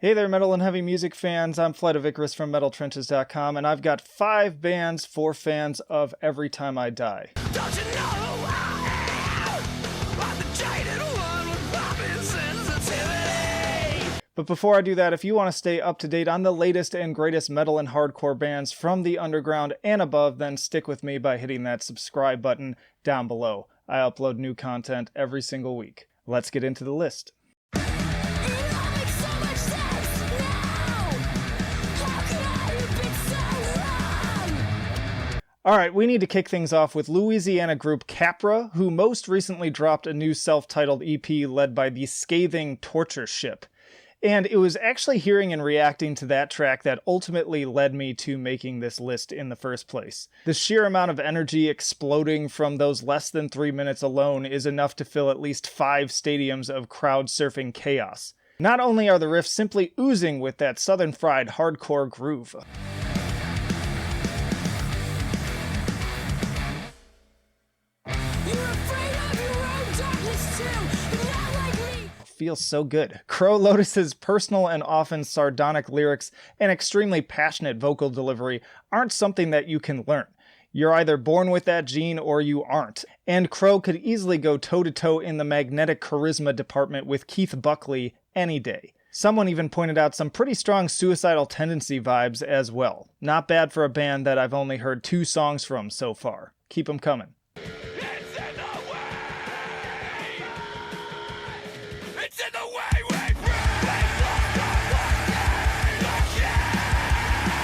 Hey there, metal and heavy music fans. I'm Flight of Icarus from MetalTrenches.com, and I've got 5 bands for fans of Every Time I Die. Don't you know who I am? I'm the jaded one with popping sensitivity. But before I do that, if you want to stay up to date on the latest and greatest metal and hardcore bands from the underground and above, then stick with me by hitting that subscribe button down below. I upload new content every single week. Let's get into the list. Alright, we need to kick things off with Louisiana group Capra, who most recently dropped a new self-titled EP led by the scathing Torture Ship. And it was actually hearing and reacting to that track that ultimately led me to making this list in the first place. The sheer amount of energy exploding from those less than 3 minutes alone is enough to fill at least 5 stadiums of crowd surfing chaos. Not only are the riffs simply oozing with that southern fried hardcore groove, feels so good. Crow Lotus's personal and often sardonic lyrics and extremely passionate vocal delivery aren't something that you can learn. You're either born with that gene or you aren't. And Crow could easily go toe-to-toe in the magnetic charisma department with Keith Buckley any day. Someone even pointed out some pretty strong suicidal tendency vibes as well. Not bad for a band that I've only heard 2 songs from so far. Keep them coming.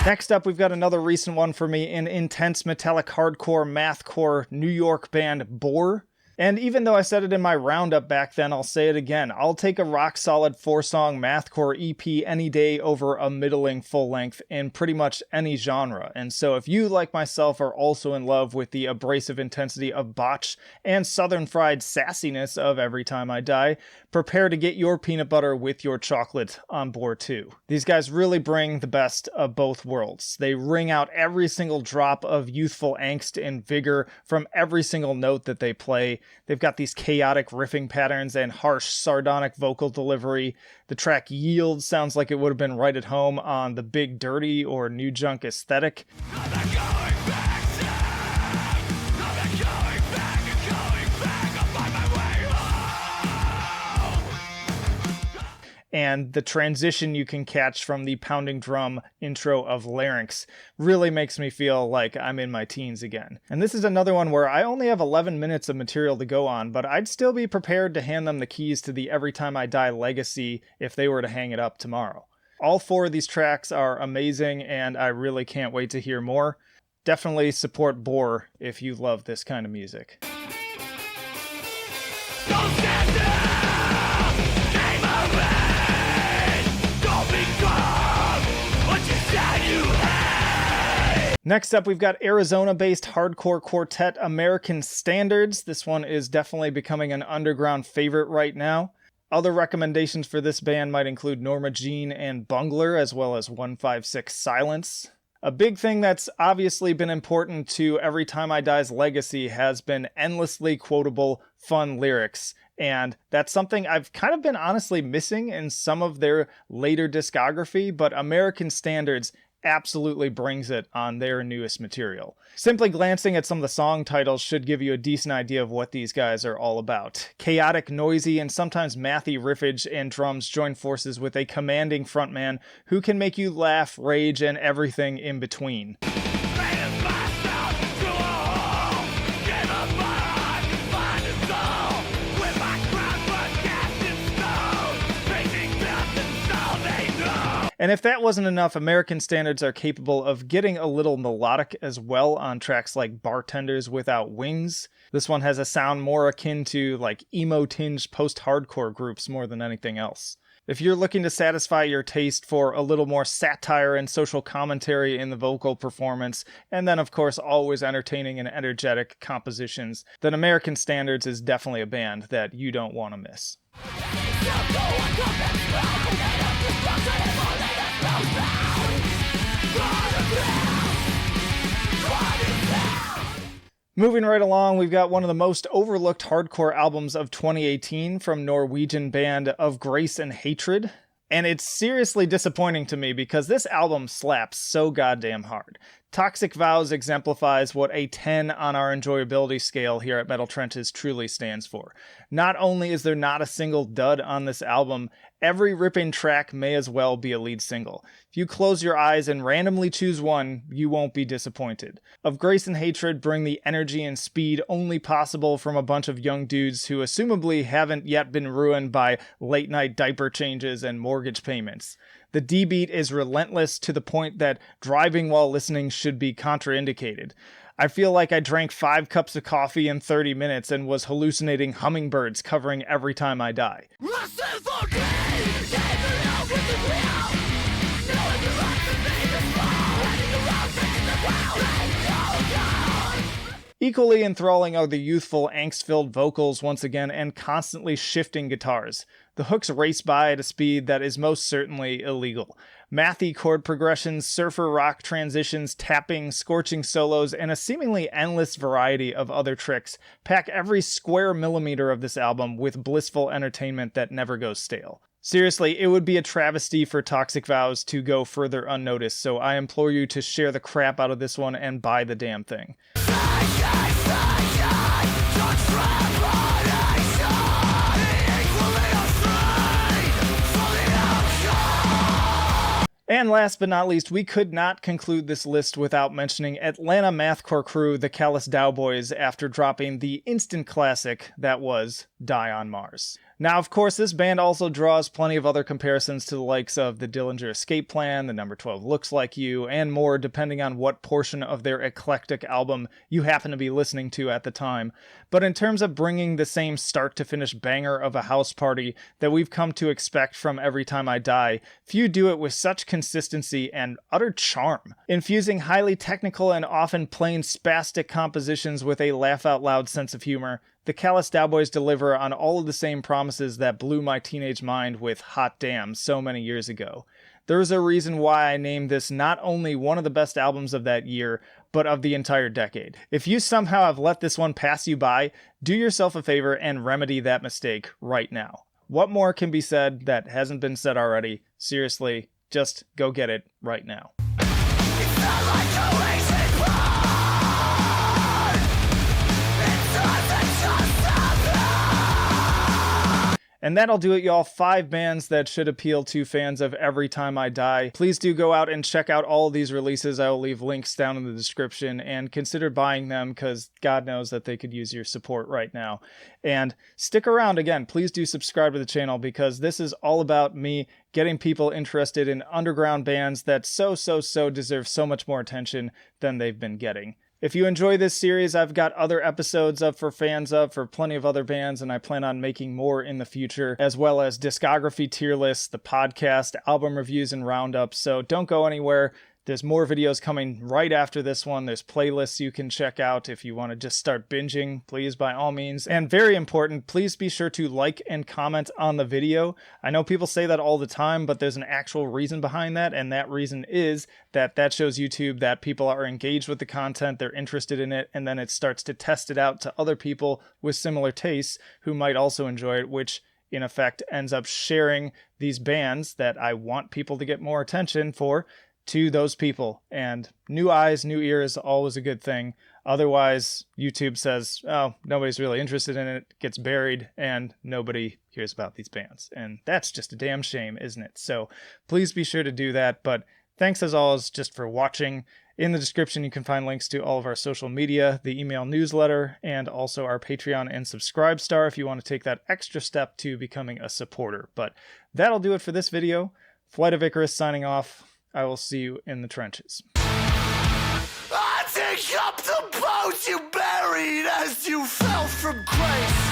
Next up, we've got another recent one for me, an intense metallic hardcore mathcore New York band Bore. And even though I said it in my roundup back then, I'll say it again. I'll take a rock-solid 4-song mathcore EP any day over a middling full-length in pretty much any genre. And so if you, like myself, are also in love with the abrasive intensity of Botch and southern fried sassiness of Every Time I Die, prepare to get your peanut butter with your chocolate on board too. These guys really bring the best of both worlds. They wring out every single drop of youthful angst and vigor from every single note that they play. They've got these chaotic riffing patterns and harsh, sardonic vocal delivery. The track Yield sounds like it would have been right at home on the Big Dirty or New Junk aesthetic. And the transition you can catch from the pounding drum intro of Larynx really makes me feel like I'm in my teens again. And this is another one where I only have 11 minutes of material to go on, but I'd still be prepared to hand them the keys to the Every Time I Die legacy if they were to hang it up tomorrow. All 4 of these tracks are amazing, and I really can't wait to hear more. Definitely support Bore if you love this kind of music. Don't stand down! Game over! Next up, we've got Arizona-based hardcore quartet American Standards. This one is definitely becoming an underground favorite right now. Other recommendations for this band might include Norma Jean and Bungler, as well as 156 Silence. A big thing that's obviously been important to Every Time I Die's legacy has been endlessly quotable, fun lyrics. And that's something I've kind of been honestly missing in some of their later discography, but American Standards absolutely brings it on their newest material. Simply glancing at some of the song titles should give you a decent idea of what these guys are all about. Chaotic, noisy, and sometimes mathy riffage and drums join forces with a commanding frontman who can make you laugh, rage, and everything in between. And if that wasn't enough, American Standards are capable of getting a little melodic as well on tracks like Bartenders Without Wings. This one has a sound more akin to like emo-tinged post-hardcore groups more than anything else. If you're looking to satisfy your taste for a little more satire and social commentary in the vocal performance, and then of course always entertaining and energetic compositions, then American Standards is definitely a band that you don't want to miss. Moving right along, we've got one of the most overlooked hardcore albums of 2018 from Norwegian band Of Grace and Hatred. And it's seriously disappointing to me because this album slaps so goddamn hard. Toxic Vows exemplifies what a 10 on our enjoyability scale here at Metal Trenches truly stands for. Not only is there not a single dud on this album, every ripping track may as well be a lead single. If you close your eyes and randomly choose one, you won't be disappointed. Of Grace and Hatred bring the energy and speed only possible from a bunch of young dudes who assumably haven't yet been ruined by late night diaper changes and mortgage payments. The D beat is relentless to the point that driving while listening should be contraindicated. I feel like I drank 5 cups of coffee in 30 minutes and was hallucinating hummingbirds covering Every Time I Die. Equally enthralling are the youthful, angst-filled vocals once again and constantly shifting guitars. The hooks race by at a speed that is most certainly illegal. Mathy chord progressions, surfer rock transitions, tapping, scorching solos, and a seemingly endless variety of other tricks pack every square millimeter of this album with blissful entertainment that never goes stale. Seriously, it would be a travesty for Toxic Vows to go further unnoticed, so I implore you to share the crap out of this one and buy the damn thing. And last but not least, we could not conclude this list without mentioning Atlanta mathcore crew, the Callous Daoboys, after dropping the instant classic that was Die on Mars. Now, of course, this band also draws plenty of other comparisons to the likes of the Dillinger Escape Plan, the Number 12 Looks Like You, and more depending on what portion of their eclectic album you happen to be listening to at the time. But in terms of bringing the same start-to-finish banger of a house party that we've come to expect from Every Time I Die, few do it with such consistency and utter charm. Infusing highly technical and often plain spastic compositions with a laugh-out-loud sense of humor, the Callous Daoboys deliver on all of the same promises that blew my teenage mind with Hot Damn so many years ago. There's a reason why I named this not only one of the best albums of that year, but of the entire decade. If you somehow have let this one pass you by, do yourself a favor and remedy that mistake right now. What more can be said that hasn't been said already? Seriously, just go get it right now. It's not like a racing car. It doesn't just happen. And that'll do it, y'all. 5 bands that should appeal to fans of Every Time I Die. Please do go out and check out all of these releases. I will leave links down in the description, and consider buying them because God knows that they could use your support right now. And stick around again. Please do subscribe to the channel because this is all about me getting people interested in underground bands that so deserve so much more attention than they've been getting. If you enjoy this series, I've got other episodes up for fans of for plenty of other bands, and I plan on making more in the future, as well as discography tier lists, the podcast, album reviews, and roundups, so don't go anywhere. There's more videos coming right after this one. There's playlists you can check out if you want to just start binging, please, by all means. And very important, please be sure to like and comment on the video. I know people say that all the time, but there's an actual reason behind that, and that reason is that shows YouTube that people are engaged with the content, they're interested in it, and then it starts to test it out to other people with similar tastes who might also enjoy it, which in effect ends up sharing these bands that I want people to get more attention for to those people. And new eyes, new ears, always a good thing. Otherwise, YouTube says, oh, nobody's really interested in it, gets buried, and nobody hears about these bands. And that's just a damn shame, isn't it? So please be sure to do that. But thanks as always just for watching. In the description, you can find links to all of our social media, the email newsletter, and also our Patreon and Subscribe Star if you want to take that extra step to becoming a supporter. But that'll do it for this video. Flight of Icarus signing off. I will see you in the trenches. I dig up the bones you buried as you fell from grace.